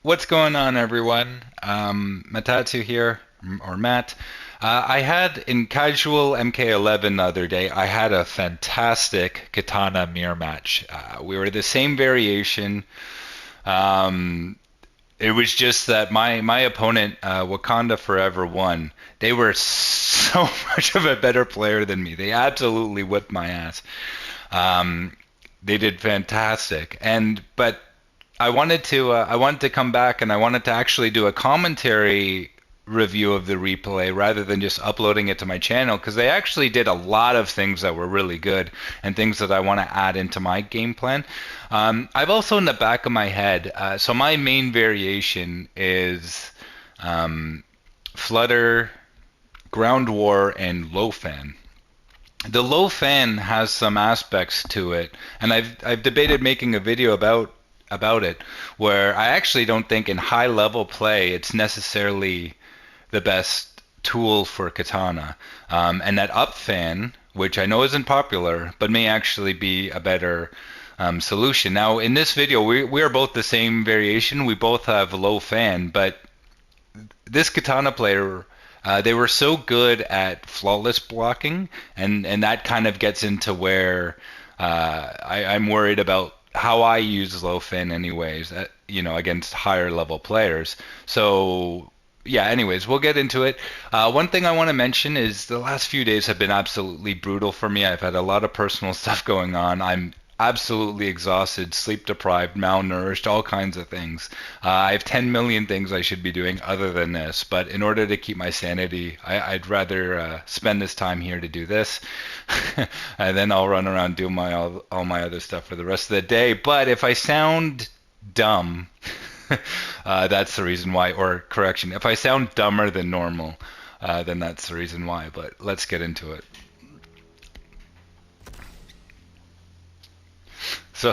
What's going on, everyone? Matatsu here, or Matt. I had in casual MK11 the other day, I had a fantastic Kitana mirror match. We were the same variation. Um, it was just that my opponent, WakandaForever1, they were so much of a better player than me. They absolutely whipped my ass. Um, they did fantastic, but I wanted to come back and I wanted to actually do a commentary review of the replay rather than just uploading it to my channel because they actually did a lot of things that were really good and things that I want to add into my game plan. I've also in the back of my head, so my main variation is Flutter, Ground War, and LowFan. The LowFan has some aspects to it, and I've debated making a video about it, where I actually don't think in high level play it's necessarily the best tool for Kitana, and that up fan, which I know isn't popular, but may actually be a better solution. Now, in this video, we are both the same variation. We both have low fan, but this Kitana player, they were so good at flawless blocking, and that kind of gets into where I'm worried about how I use LowFin anyways, against higher level players. So yeah, anyways, we'll get into it. One thing I want to mention is the last few days have been absolutely brutal for me. I've had a lot of personal stuff going on. I'm absolutely exhausted, sleep deprived, malnourished, all kinds of things. I have 10 million things I should be doing other than this, but in order to keep my sanity, I'd rather spend this time here to do this, and then I'll run around do all my other stuff for the rest of the day. But if I sound dumb, that's the reason why. Or correction, if I sound dumber than normal, then that's the reason why. But let's get into it. So,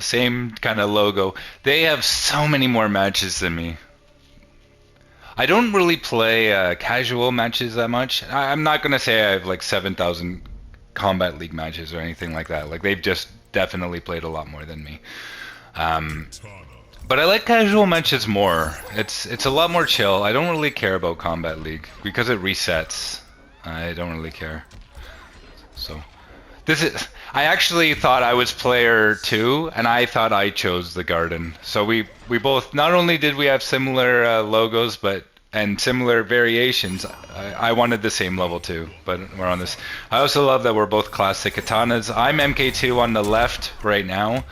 same kind of logo. They have so many more matches than me. I don't really play casual matches that much. I'm not gonna say I have like 7,000 Combat League matches or anything like that. Like they've just definitely played a lot more than me. Um, but I like casual matches more. It's a lot more chill. I don't really care about Combat League because it resets. I don't really care. So. This is. I actually thought I was player two, and I thought I chose the garden. So we both not only did we have similar logos, but and similar variations. I wanted the same level too, but we're on this. I also love that we're both classic katanas. I'm MK2 on the left right now.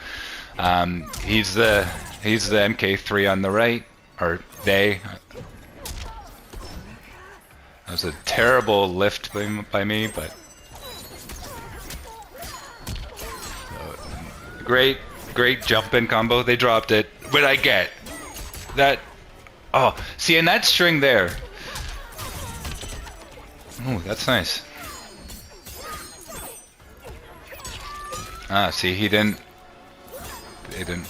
He's the MK3 on the right, or they. That was a terrible lift by me, but. Great jump in combo. They dropped it, but I get that. Oh, see, and that string there. Oh, that's nice. Ah, see, he didn't. They didn't.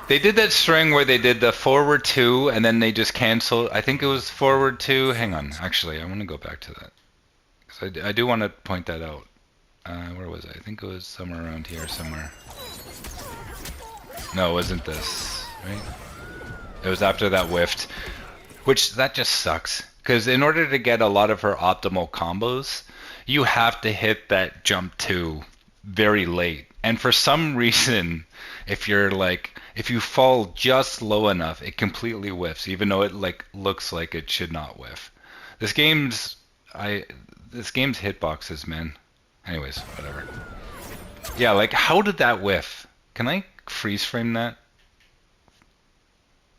They did that string where they did the forward two, and then they just canceled. I think it was forward two. Hang on, actually, I want to go back to that. I do want to point that out. Where was I? I think it was somewhere around here somewhere. No, it wasn't this, right? It was after that whiffed, which that just sucks. Because in order to get a lot of her optimal combos, you have to hit that jump 2 very late. And for some reason, if you fall just low enough, it completely whiffs, even though it looks like it should not whiff. This game's this game's hitboxes, man. Anyways, whatever. Yeah, how did that whiff? Can I freeze frame that?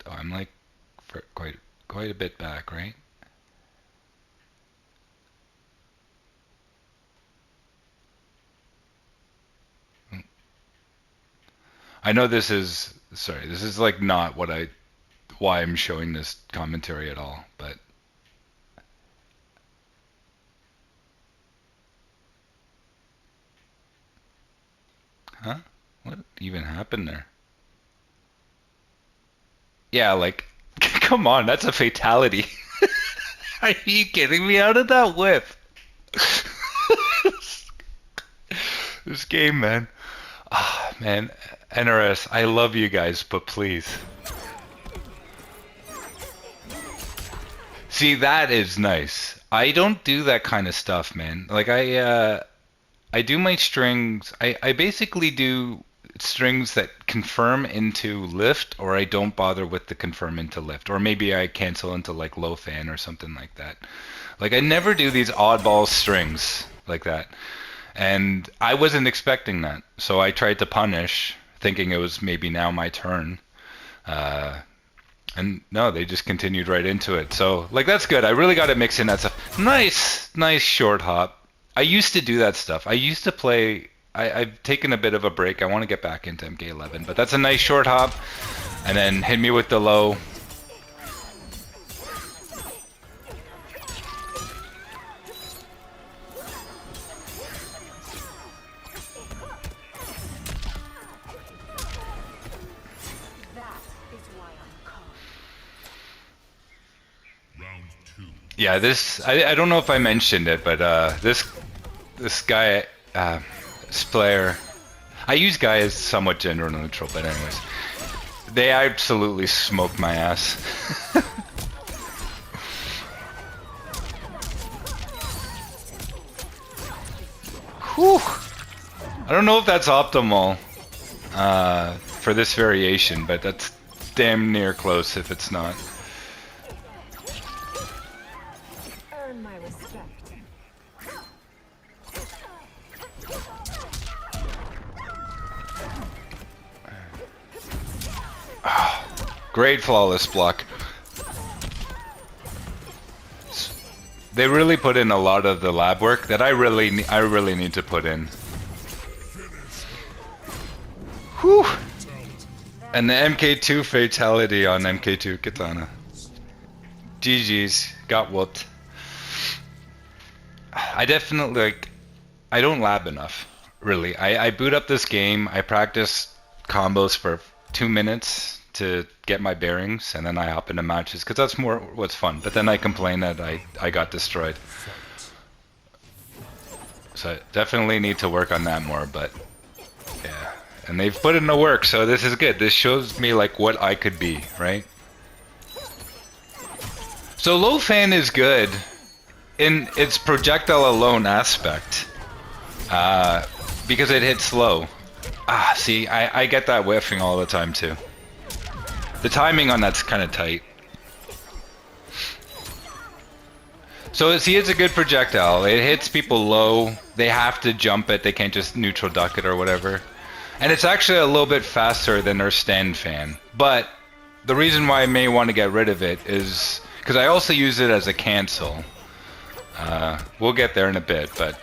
Oh, I'm for quite a bit back, right? I know this is not why I'm showing this commentary at all, but huh? What even happened there? Yeah, come on, that's a fatality. Are you kidding me? How did that whiff? This game, man. Ah, man. NRS, I love you guys, but please. See, that is nice. I don't do that kind of stuff, man. Like I do my strings. I basically do strings that confirm into lift, or I don't bother with the confirm into lift, or maybe I cancel into like LowFan or something like that. Like I never do these oddball strings like that, and I wasn't expecting that, so I tried to punish, thinking it was maybe now my turn. Uh, and no, they just continued right into it. So like that's good. I really got to mix in that stuff. Nice, nice short hop. I used to do that stuff. I used to play. I've taken a bit of a break. I want to get back into MK11, but that's a nice short hop. And then hit me with the low. Yeah, this I don't know if I mentioned it, but this guy, this player, I use guy as somewhat gender neutral, but anyways, they absolutely smoked my ass. Whew. I don't know if that's optimal for this variation, but that's damn near close if it's not. Great flawless block. They really put in a lot of the lab work that I really need to put in. Whew. And the MK2 fatality on MK2 Kitana. GGs, got whooped. I definitely I don't lab enough, really. I boot up this game, I practice combos for 2 minutes to get my bearings, and then I hop into matches because that's more what's fun. But then I complain that I got destroyed. So I definitely need to work on that more. But yeah, and they've put in the work, so this is good. This shows me like what I could be, right? So LowFan is good in its projectile alone aspect because it hits low. Ah, see, I get that whiffing all the time too. The timing on that's kind of tight. So see, it's a good projectile. It hits people low. They have to jump it. They can't just neutral duck it or whatever. And it's actually a little bit faster than their stand fan. But the reason why I may want to get rid of it is because I also use it as a cancel. We'll get there in a bit, but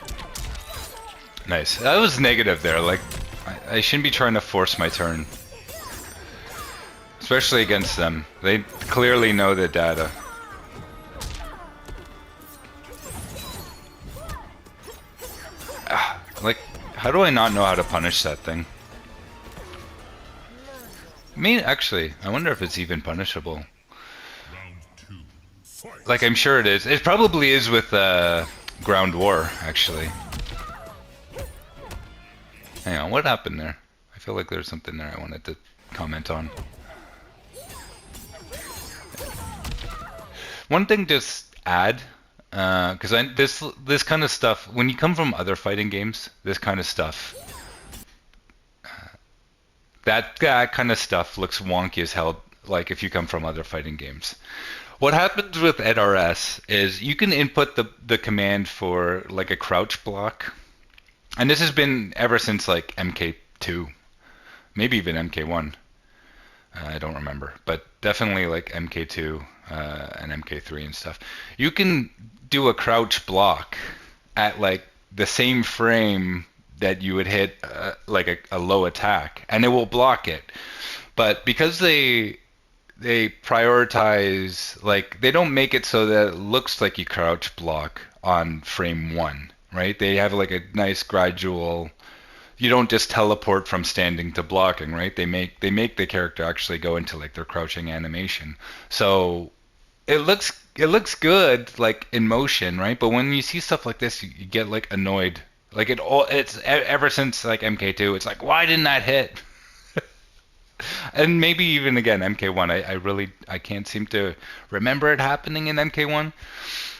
nice. That was negative there. Like I shouldn't be trying to force my turn. Especially against them. They clearly know the data. Like, how do I not know how to punish that thing? I mean, actually, I wonder if it's even punishable. Like, I'm sure it is. It probably is with Ground War, actually. Hang on, what happened there? I feel like there's something there I wanted to comment on. One thing just add, because this kind of stuff, when you come from other fighting games, this kind of stuff, that kind of stuff looks wonky as hell, like if you come from other fighting games. What happens with NRS is you can input the command for like a crouch block, and this has been ever since like MK2, maybe even MK1. I don't remember, but definitely like MK2 and MK3 and stuff. You can do a crouch block at like the same frame that you would hit like a low attack, and it will block it. But because they prioritize, like they don't make it so that it looks like you crouch block on frame 1, right? They have like a nice gradual. You don't just teleport from standing to blocking, right? They make the character actually go into like their crouching animation. So it looks good like in motion, right? But when you see stuff like this, you get like annoyed. Like it's ever since like MK2, it's like, why didn't that hit? And maybe even again MK1. I can't seem to remember it happening in MK1.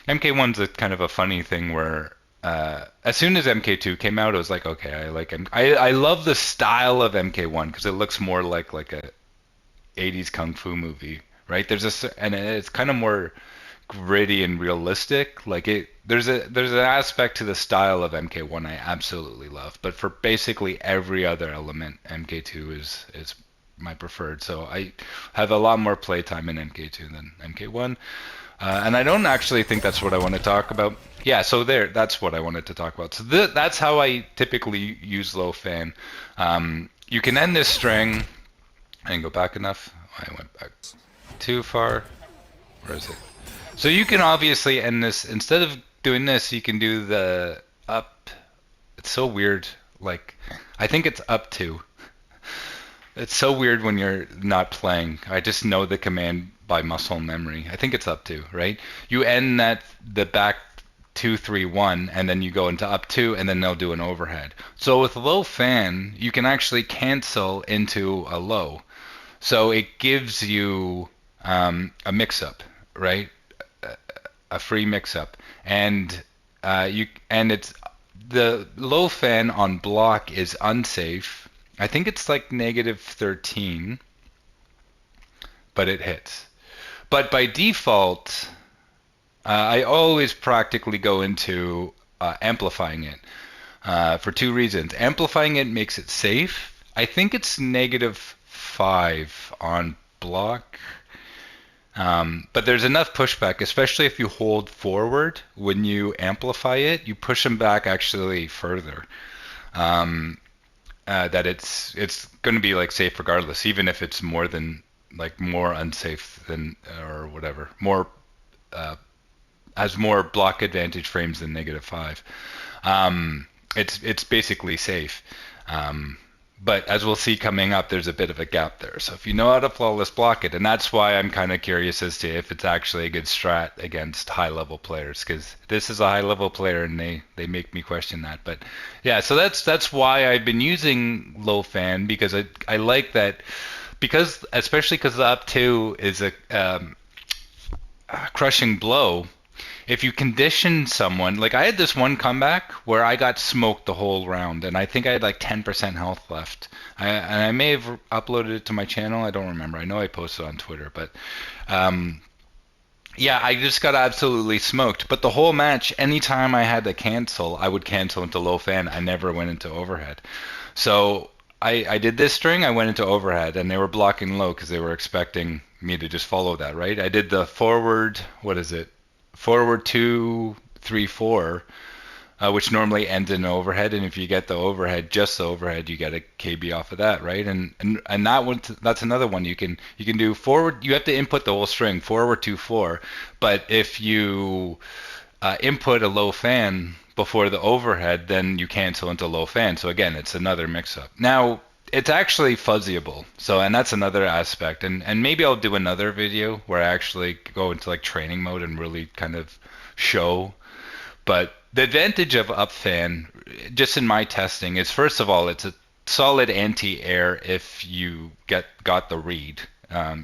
MK1's a kind of a funny thing where as soon as MK2 came out, I was like, okay, I like I love the style of MK1 because it looks more like a 80s kung fu movie, right? And it's kind of more gritty and realistic. Like there's an aspect to the style of MK1 I absolutely love, but for basically every other element, MK2 is my preferred. So I have a lot more playtime in MK2 than MK1. And I don't actually think that's what I want to talk about. Yeah, so that's what I wanted to talk about. So that's how I typically use LowFan. You can end this string. I didn't go back enough. I went back too far. Where is it? So you can obviously end this. Instead of doing this, you can do the up. It's so weird. Like, I think it's up to. It's so weird when you're not playing. I just know the command by muscle memory. I think it's up to, right? You end the back 2-3-1, and then you go into up 2, and then they'll do an overhead. So with low fan, you can actually cancel into a low. So it gives you a mix-up, right? A free mix-up, and it's the low fan on block is unsafe. I think it's like -13, but it hits. But by default, I always practically go into amplifying it for two reasons. Amplifying it makes it safe. I think it's -5 on block. But there's enough pushback, especially if you hold forward when you amplify it, you push them back actually further. That it's going to be like safe regardless, even if it's more unsafe than or whatever, more has more block advantage frames than -5. It's basically safe. But as we'll see coming up, there's a bit of a gap there. So if you know how to flawless block it, and that's why I'm kind of curious as to if it's actually a good strat against high-level players, because this is a high-level player, and they make me question that. But yeah, so that's why I've been using LowFan, because I like that, especially because the up 2 is a crushing blow. If you condition someone, like I had this one comeback where I got smoked the whole round, and I think I had like 10% health left. And I may have uploaded it to my channel. I don't remember. I know I posted on Twitter, but yeah, I just got absolutely smoked. But the whole match, anytime I had to cancel, I would cancel into low fan. I never went into overhead. So I did this string. I went into overhead, and they were blocking low because they were expecting me to just follow that, right? I did the forward. What is it? Forward 2, 3, 4, which normally ends in overhead, and if you get the overhead, just the overhead, you get a KB off of that, right? And that one, that's another one you can do forward. You have to input the whole string, forward 2, 4, but if you input a low fan before the overhead, then you cancel into low fan. So again, it's another mix-up. Now it's actually fuzzyable, so, and that's another aspect, and maybe I'll do another video where I actually go into like training mode and really kind of show. But the advantage of up fan, just in my testing, is first of all, it's a solid anti-air if you got the read.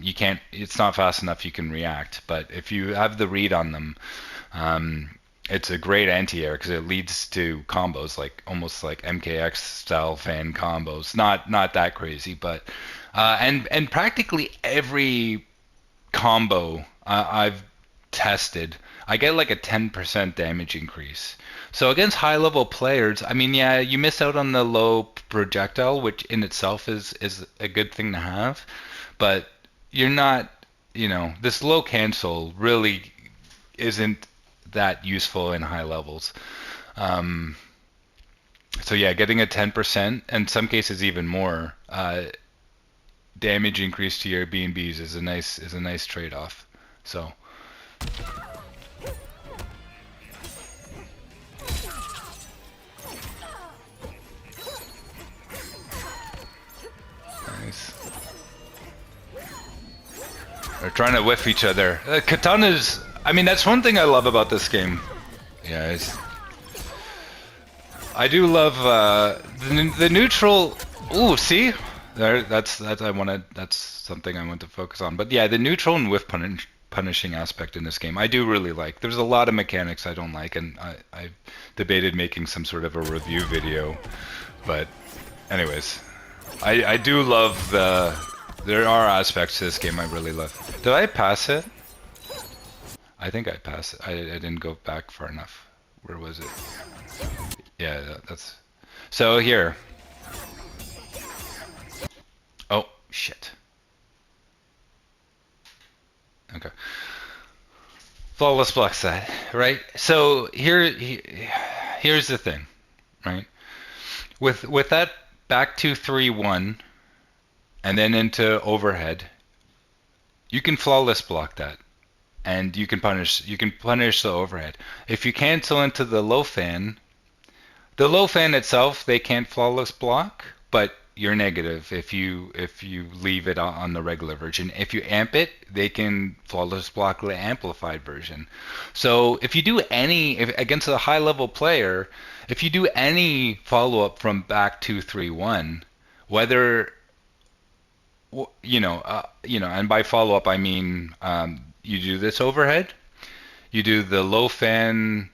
You can't, it's not fast enough you can react, but if you have the read on them, it's a great anti-air because it leads to combos, like almost like MKX style fan combos. Not that crazy, but and practically every combo I've tested, I get like a 10% damage increase. So against high level players, I mean, yeah, you miss out on the low projectile, which in itself is a good thing to have, but you're not, this low cancel really isn't that useful in high levels. So yeah, getting a 10%, and some cases even more, damage increase to your B&Bs is a nice trade-off. So nice. They're trying to whiff each other. Kitana's, I mean, that's one thing I love about this game. Yeah, I do love the neutral. Ooh, see, that's that's something I want to focus on. But yeah, the neutral and whiff punishing aspect in this game, I do really like. There's a lot of mechanics I don't like, and I debated making some sort of a review video. But anyways, I do love the. There are aspects to this game I really love. Did I pass it? I think I passed it. I didn't go back far enough. Where was it? Yeah, that's... So here. Oh, shit. Okay. Flawless block set, right? So here's the thing, right? With that back 2-3-1 and then into overhead, you can flawless block that. And you can punish the overhead. If you cancel into the LowFan, the LowFan itself they can't flawless block, but you're negative if you leave it on the regular version. If you amp it, they can flawless block the amplified version. So if you do against a high level player, if you do any follow up from back 2-3-1, whether and by follow up I mean you do this overhead, you do the LowFan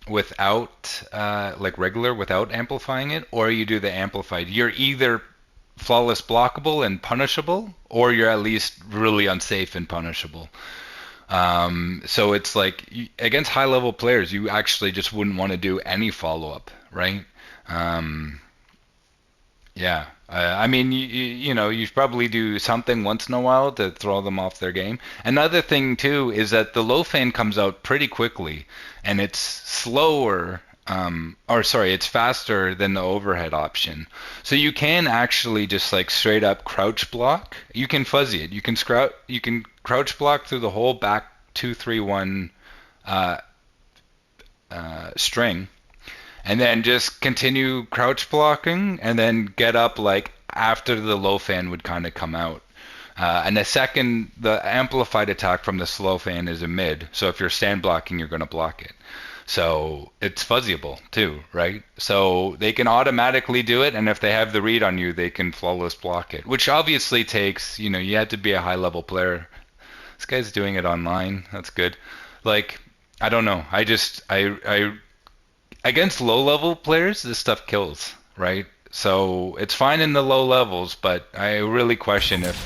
without like regular without amplifying it, or you do the amplified. You're either flawless blockable and punishable, or you're at least really unsafe and punishable. So it's like against high level players, you actually just wouldn't want to do any follow up, right? Yeah, I mean, you probably do something once in a while to throw them off their game. Another thing too is that the LowFan comes out pretty quickly, and it's slower, or sorry, it's faster than the overhead option. So you can actually just like straight up crouch block. You can fuzzy it. You can crouch block through the whole back 2-3-1 string, and then just continue crouch blocking, and then get up like after the LowFan would kind of come out. And the amplified attack from the slow fan is a mid. So if you're stand blocking, you're going to block it. So it's fuzzyable too, right? So they can automatically do it, and if they have the read on you, they can flawless block it. Which obviously takes, you have to be a high level player. This guy's doing it online. That's good. Like, I don't know. I against low level players, this stuff kills, right? So it's fine in the low levels, but I really question if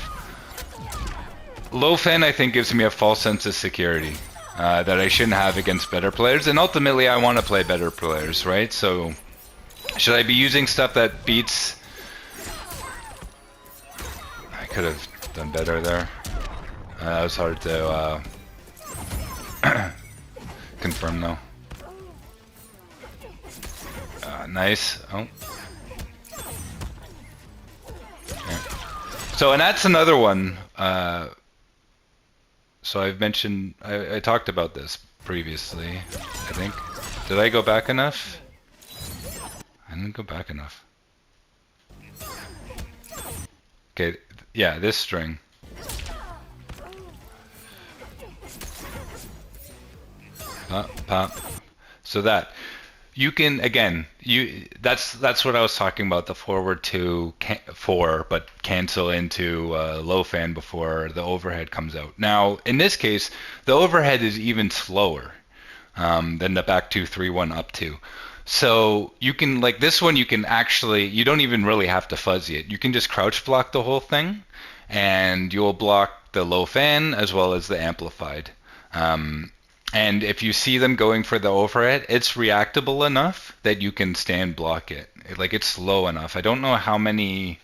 LowFan, I think, gives me a false sense of security that I shouldn't have against better players, and ultimately I want to play better players, right? So should I be using stuff that beats? I could have done better there. That was hard to confirm though. Nice. Oh. Okay. So, and that's another one. So I've mentioned, I talked about this previously, I think. Did I go back enough? I didn't go back enough. Okay, yeah, this string. Pop, pop. So that. You can that's what I was talking about, the forward to 4 but cancel into LowFan before the overhead comes out. Now in this case the overhead is even slower than the back 2-3-1 up to. So you can, like this one, you can actually, you don't even really have to fuzzy it. You can just crouch block the whole thing, and you'll block the LowFan as well as the amplified. And if you see them going for the overhead, it's reactable enough that you can stand block it. Like, it's slow enough. I don't know how many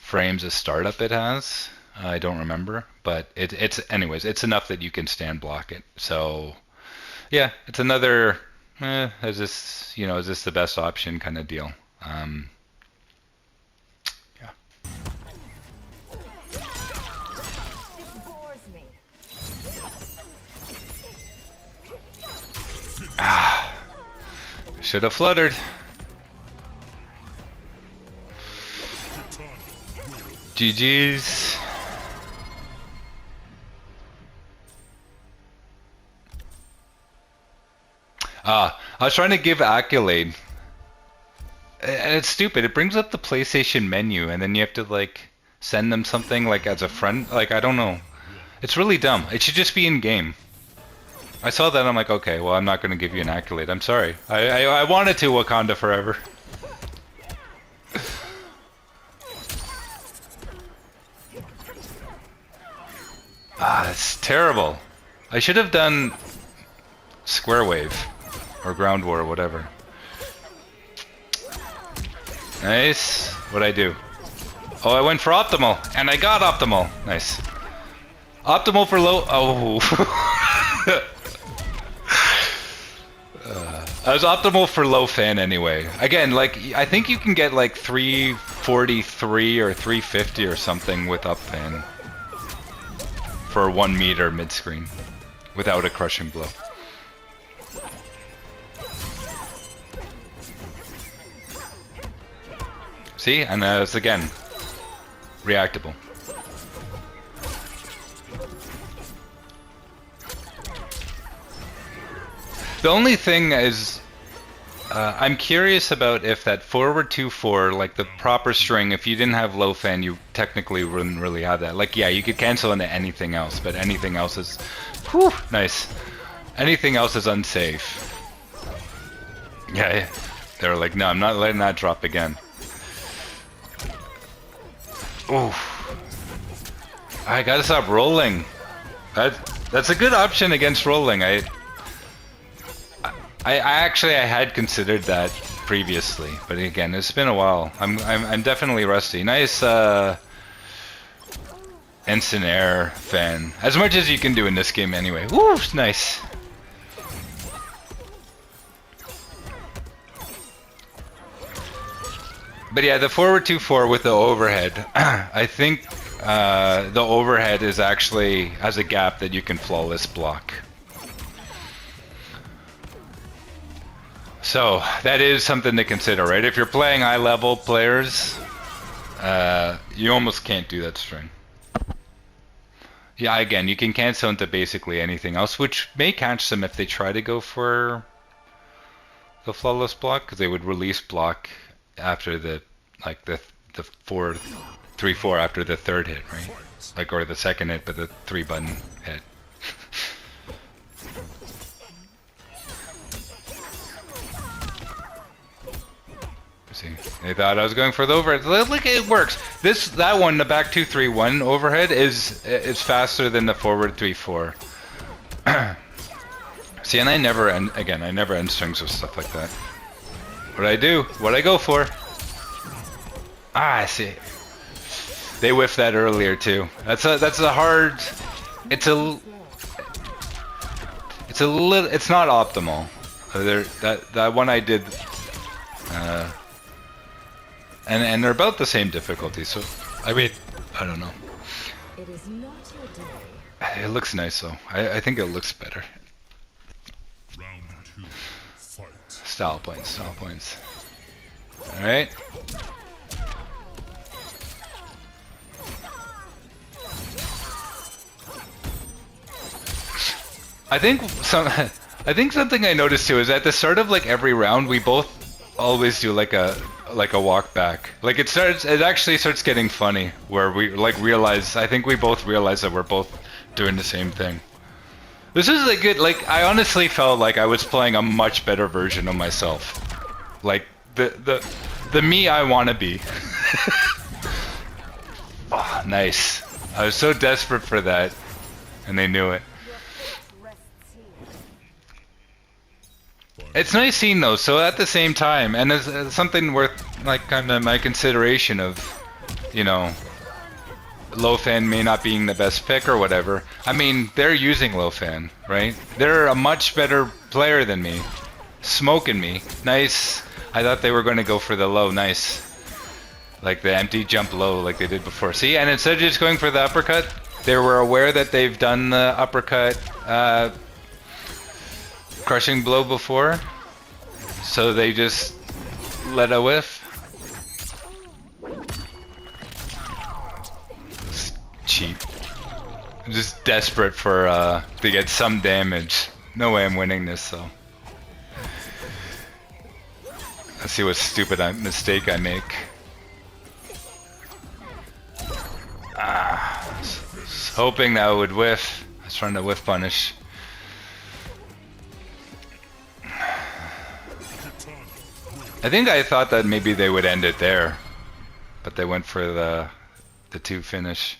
frames of startup it has. I don't remember, but it's anyways, it's enough that you can stand block it. So yeah, it's another is this the best option kind of deal. Yeah. Should have fluttered. GGs. I was trying to give accolade. And it's stupid. It brings up the PlayStation menu, and then you have to like send them something like as a friend. Like I don't know. It's really dumb. It should just be in game. I saw that. I'm like, okay, well, I'm not going to give you an accolade. I'm sorry. I wanted to Wakanda forever. Ah, that's terrible. I should have done Square Wave or Ground War or whatever. Nice. What'd I do? Oh, I went for optimal, and I got optimal. Nice. Optimal for low. Oh. I was optimal for LowFan anyway. Again, like I think you can get like 343 or 350 or something with upfan for 1 meter mid screen without a crushing blow. See, and it's again reactable. The only thing is, I'm curious about if that forward 2-4, like the proper string, if you didn't have LowFan, you technically wouldn't really have that. Like, yeah, you could cancel into anything else, but anything else is, whew, nice. Anything else is unsafe. Yeah, they were like, no, I'm not letting that drop again. Ooh. I gotta stop rolling. That's a good option against rolling. I actually had considered that previously, but again, it's been a while. I'm definitely rusty. Nice instant air fan. As much as you can do in this game anyway. Woo, nice. But yeah, the forward 2-4 with the overhead. I think the overhead is actually has a gap that you can flawless block. So that is something to consider, right? If you're playing high-level players, you almost can't do that string. Yeah, again, you can cancel into basically anything else, which may catch them if they try to go for the flawless block, because they would release block after the 3-4 after the third hit, right? Like, or the second hit, but the 3-button hit. See, they thought I was going for the overhead. Look, it works. That one, the back 2-3-1 overhead is faster than the forward 3-4. See, and I never end strings with stuff like that. What I do? What I go for? Ah, I see. They whiffed that earlier too. That's a hard. It's not optimal. That one I did. And they're about the same difficulty, so I mean, I don't know. It is not your day. It looks nice though. I think it looks better. Round 2, fight. Style points. All right. I think something I noticed too is at the start of like every round, we both always do like a walk back. Like it actually starts getting funny where we like realize, I think we both realize that we're both doing the same thing. This is a good, like I honestly felt like I was playing a much better version of myself. Like the me I want to be. Oh, nice. I was so desperate for that and they knew it. It's nice seeing those, so at the same time, and it's something worth, like, kind of my consideration of, you know, LowFan may not being the best pick or whatever. I mean, they're using LowFan, right? They're a much better player than me. Smoking me. Nice. I thought they were going to go for the low. Nice. Like the empty jump low like they did before. See, and instead of just going for the uppercut, they were aware that they've done the uppercut crushing blow before, so they just let a whiff. It's cheap. I'm just desperate for to get some damage. No way I'm winning this though. Let's see what stupid mistake I make. Was hoping that would whiff. I was trying to whiff punish. I think I thought that maybe they would end it there, but they went for the 2 finish.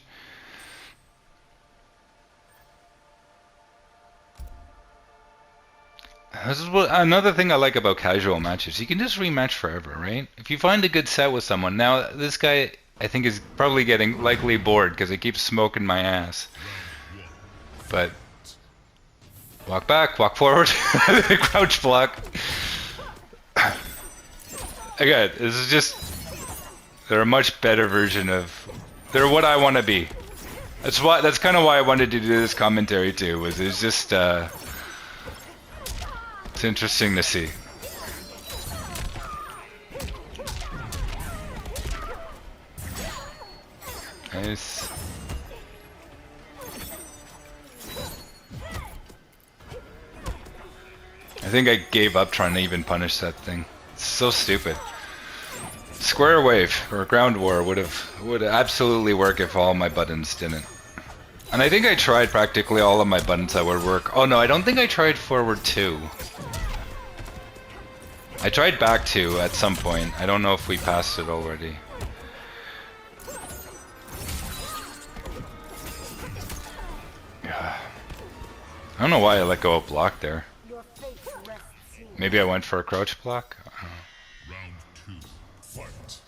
This is another thing I like about casual matches. You can just rematch forever, right? If you find a good set with someone. Now, this guy, I think, is probably getting likely bored because he keeps smoking my ass. But walk back, walk forward, crouch block. Again, this is just... They're a much better version of... They're what I want to be. That's kind of why I wanted to do this commentary too. It's just... It's interesting to see. Nice. I think I gave up trying to even punish that thing. It's so stupid. Square wave or ground war would absolutely work if all my buttons didn't. And I think I tried practically all of my buttons that would work. Oh no, I don't think I tried forward 2. I tried back 2 at some point. I don't know if we passed it already. I don't know why I let go of block there. Maybe I went for a crouch block? Round 2, fight.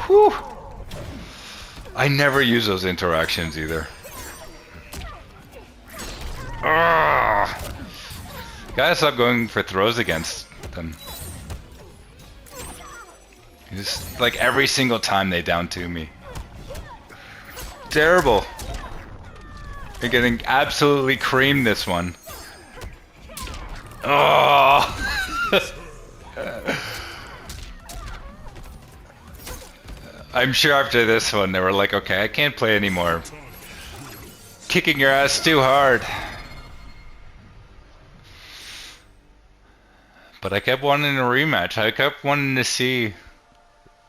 Whew! I never use those interactions either. Ugh. Gotta stop going for throws against them. Just like every single time they down to me. Terrible. They're getting absolutely creamed this one. Oh! I'm sure after this one they were like, okay, I can't play anymore. Kicking your ass too hard. But I kept wanting a rematch. I kept wanting to see.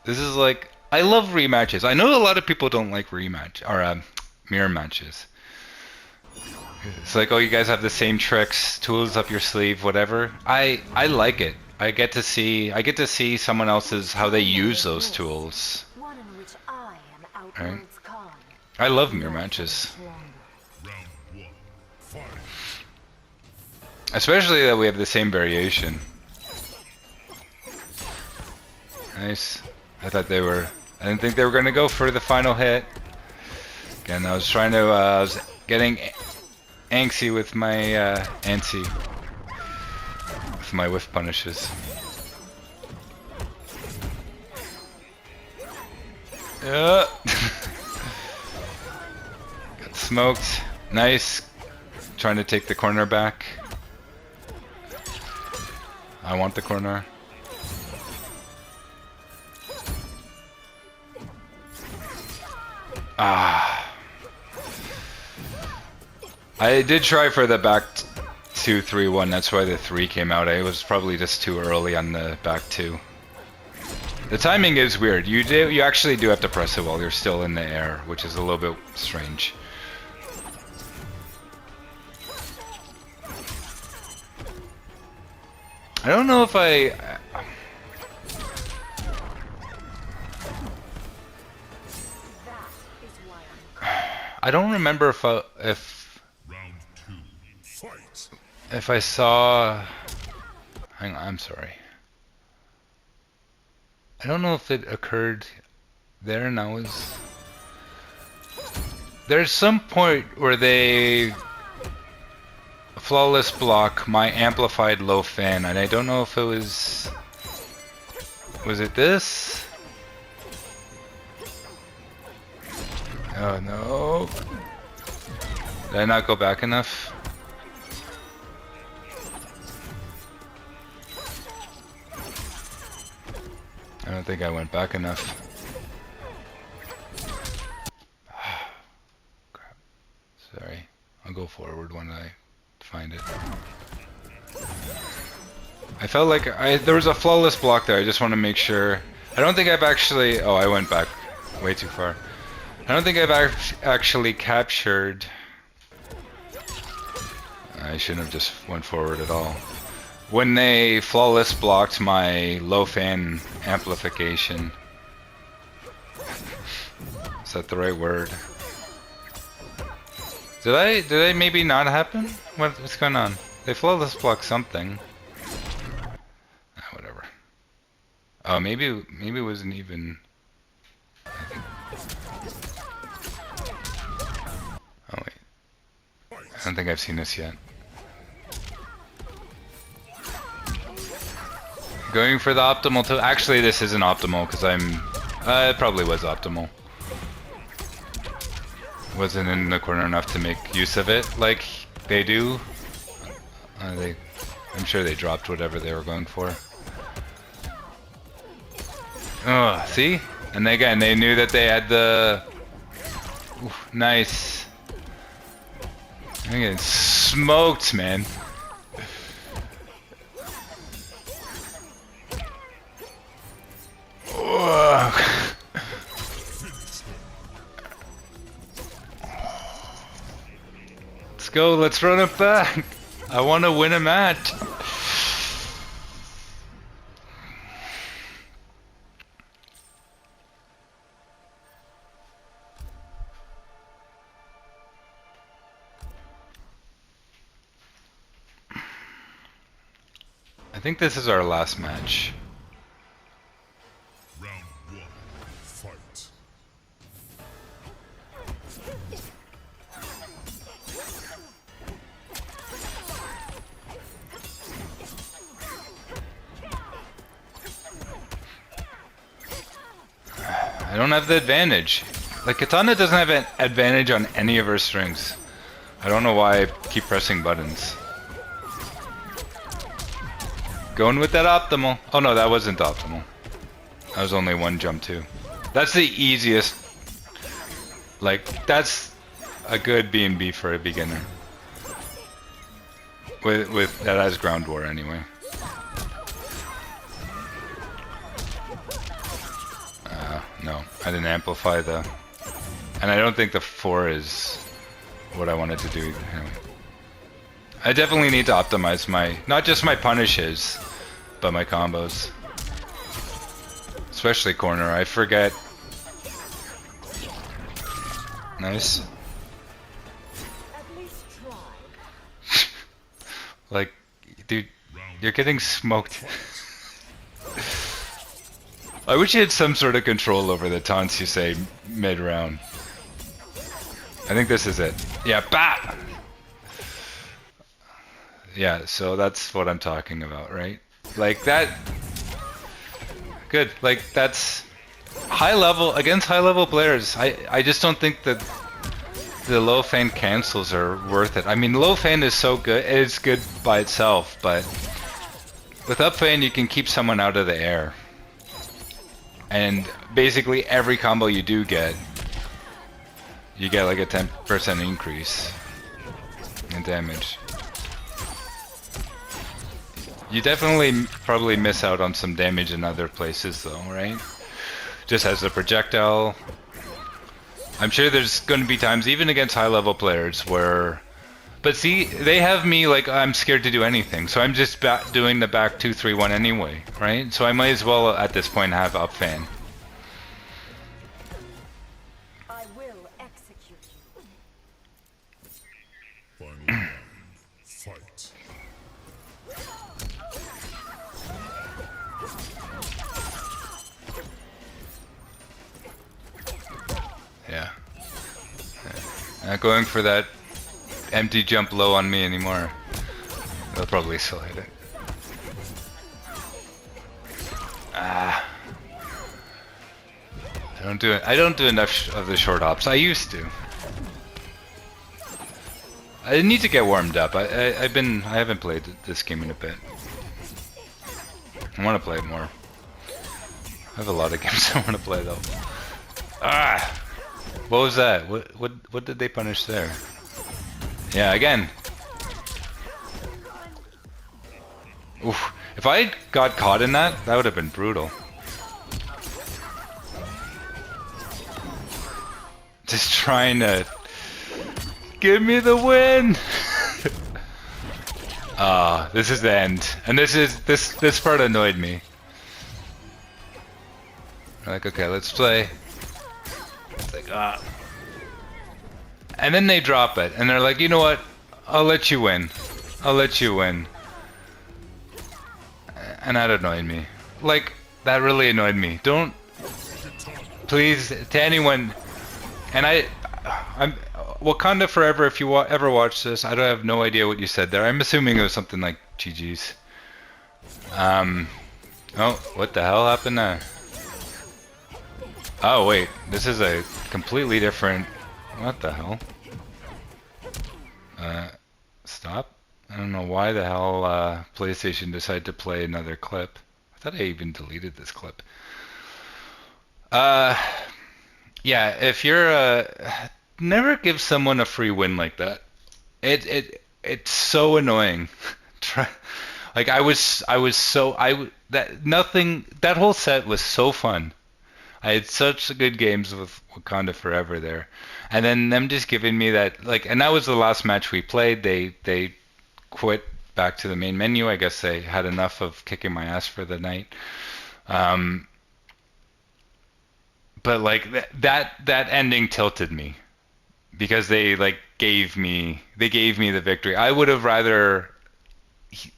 This is like, I love rematches. I know a lot of people don't like rematch or mirror matches. It's like, oh, you guys have the same tricks, tools up your sleeve, whatever. I like it. I get to see someone else's how they use those tools. One in which I am Right. outwards calm. I love mirror matches. Round 1, fight. Especially that we have the same variation. Nice. I didn't think they were going to go for the final hit. Again, I was getting angsty with my with my whiff punishes. Got smoked. Nice. Trying to take the corner back. I want the corner. I did try for the back 2-3-1. That's why the 3 came out. I was probably just too early on the back 2. The timing is weird. You actually do have to press it while you're still in the air, which is a little bit strange. I don't know if I don't remember if Round 2, fight. if I saw. Hang on, I'm sorry. I don't know if it occurred there, and I was. There's some point where they flawless block my amplified LowFan, and I don't know if it was. Was it this? Oh no. Did I not go back enough? I don't think I went back enough. Sorry. I'll go forward when I find it. I felt like there was a flawless block there. I just want to make sure. I don't think I've actually... Oh, I went back way too far. I don't think I've actually captured... I shouldn't have just went forward at all. When they flawless blocked my LowFan amplification. Is that the right word? Did I maybe not happen? What's going on? They flawless blocked something. Ah, whatever. Oh, maybe it wasn't even... I think... Oh wait. I don't think I've seen this yet. Going for the optimal too. Actually, this isn't optimal because I'm... it probably was optimal. Wasn't in the corner enough to make use of it like they do. I'm sure they dropped whatever they were going for. Oh, see? And again, they knew that they had the... Oof, nice. I'm getting smoked, man. Let's go, let's run it back. I want to win a match. I think this is our last match. Round one, fight. I don't have the advantage. Like, Kitana doesn't have an advantage on any of her strings. I don't know why I keep pressing buttons. Going with that optimal. Oh no, that wasn't optimal. That was only one jump too. That's the easiest. Like, that's a good B&B for a beginner. With that has ground war anyway. No, I didn't amplify the... And I don't think the 4 is what I wanted to do anyway. I definitely need to optimize my... Not just my punishes, but my combos. Especially corner, I forget. Nice. Like, dude, you're getting smoked. I wish you had some sort of control over the taunts you say mid-round. I think this is it. Yeah, bah! Yeah, so that's what I'm talking about, right? Like that... Good, like that's... High level, against high level players, I just don't think that the LowFan cancels are worth it. I mean, LowFan is so good, it's good by itself, but with UpFan you can keep someone out of the air. And basically every combo you do get, you get like a 10% increase in damage. You definitely probably miss out on some damage in other places though, right? Just as a projectile. I'm sure there's going to be times, even against high level players, where... But see, they have me like I'm scared to do anything, so I'm just doing the back 2-3-1 anyway, right? So I might as well at this point have UpFan. I will execute you. Final round, fight. Yeah. Not going for that empty jump low on me anymore. They'll probably still hit it. Ah. I don't do enough of the short hops. I used to. I need to get warmed up. I haven't played this game in a bit. I want to play it more. I have a lot of games I want to play though. Ah. What was that? What did they punish there? Yeah, again. Oof. If I got caught in that, that would have been brutal. Just trying to give me the win. This is the end, and this part annoyed me. Like, okay, let's play. It's like, and then they drop it, and they're like, you know what? I'll let you win. I'll let you win. And that annoyed me. Like, that really annoyed me. Don't, please, to anyone. And I'm Wakanda Forever. If you ever watch this, I don't have no idea what you said there. I'm assuming it was something like GGs. Oh, what the hell happened there? Oh wait, this is a completely different. What the hell? Stop. I don't know why the hell PlayStation decided to play another clip. I thought I even deleted this clip. Yeah, if you're never give someone a free win like that. It's so annoying. Like that whole set was so fun. I had such good games with Wakanda Forever there, and then them just giving me that like, and that was the last match we played. They quit back to the main menu. I guess they had enough of kicking my ass for the night. But like that ending tilted me because they like gave me the victory. I would have rather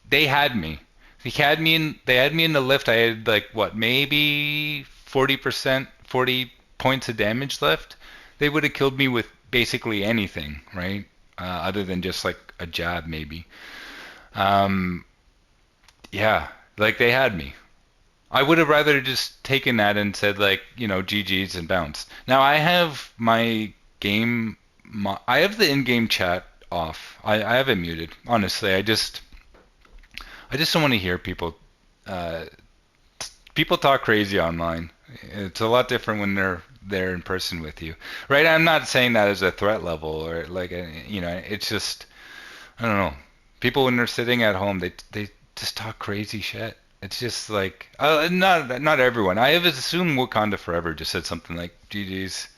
they had me. They had me in the lift. I had like what, maybe 40%, 40 points of damage left. They would have killed me with basically anything, right? Other than just like a jab maybe. Yeah, like they had me. I would have rather just taken that and said like, you know, GG's and bounced. Now I have my I have the in-game chat off. I have it muted. Honestly, I just don't want to hear people. Uh, People talk crazy online. It's a lot different when they're there in person with you, right? I'm not saying that as a threat level or like, you know, it's just I don't know. People when they're sitting at home, they just talk crazy shit. It's just like not everyone. I have assumed Wakanda Forever just said something like "GG's,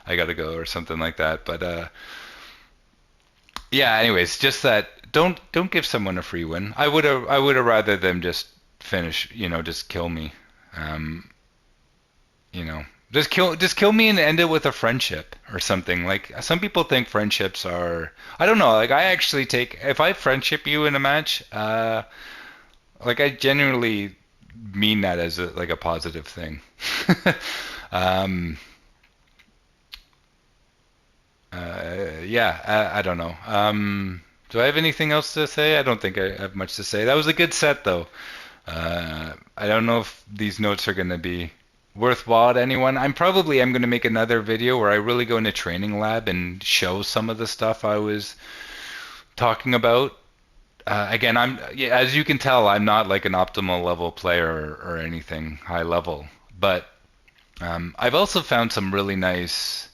I gotta go" or something like that. But yeah. Anyways, just that. Don't give someone a free win. I would have rather them just finish. You know, just kill me. Um, you know, just kill me and end it with a friendship or something. Like some people think friendships are. I don't know. Like I actually take if I friendship you in a match. Like I genuinely mean that as like a positive thing. um, yeah, I don't know. Do I have anything else to say? I don't think I have much to say. That was a good set, though. I don't know if these notes are going to be worthwhile to anyone. I'm going to make another video where I really go into training lab and show some of the stuff I was talking about. Again, yeah, as you can tell, I'm not like an optimal level player or anything high level, but I've also found some really nice.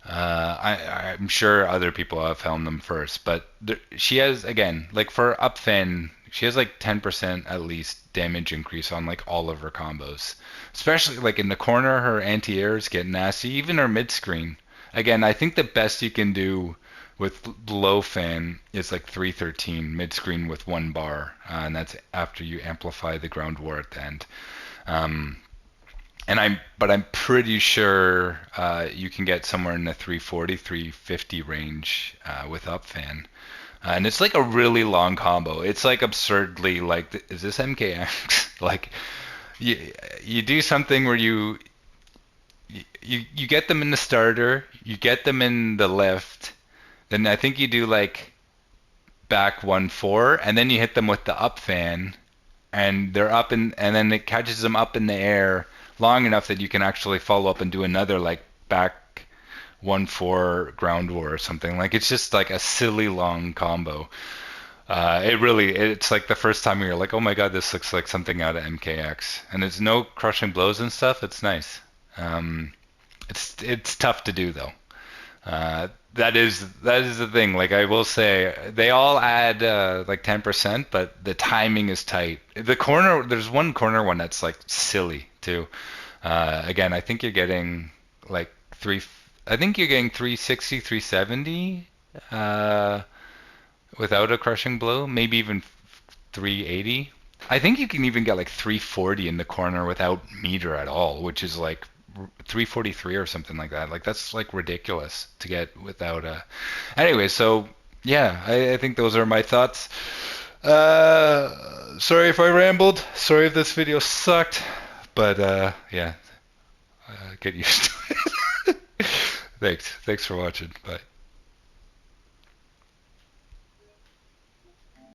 I'm sure other people have found them first, but she has again, like for UpFan, she has like 10% at least damage increase on like all of her combos, especially like in the corner. Her anti-airs get nasty, even her mid screen. Again, I think the best you can do with LowFan is like 313 mid screen with one bar, and that's after you amplify the ground war at the end. Um, but I'm pretty sure you can get somewhere in the 340, 350 range with UpFan. And it's like a really long combo. It's like absurdly like, is this MKX? Like, you do something where you get them in the starter, you get them in the lift, then I think you do like back 1-4, and then you hit them with the UpFan, and they're up and then it catches them up in the air long enough that you can actually follow up and do another like back 1-4 ground war or something. Like it's just like a silly long combo. It's like the first time you're like, oh my god, this looks like something out of MKX, and there's no crushing blows and stuff. It's nice. It's tough to do though. that is the thing. Like I will say, they all add like 10%, but the timing is tight. The corner, there's one corner one that's like silly too. Again, I think you're getting like three. I think you're getting 360, 370 uh, without a crushing blow. Maybe even 380. I think you can even get like 340 in the corner without meter at all, which is like 343 or something like that. Like that's like ridiculous to get without a. Anyway, so yeah, I think those are my thoughts. Sorry if I rambled. Sorry if this video sucked, but yeah, get used to it. Thanks for watching. Bye.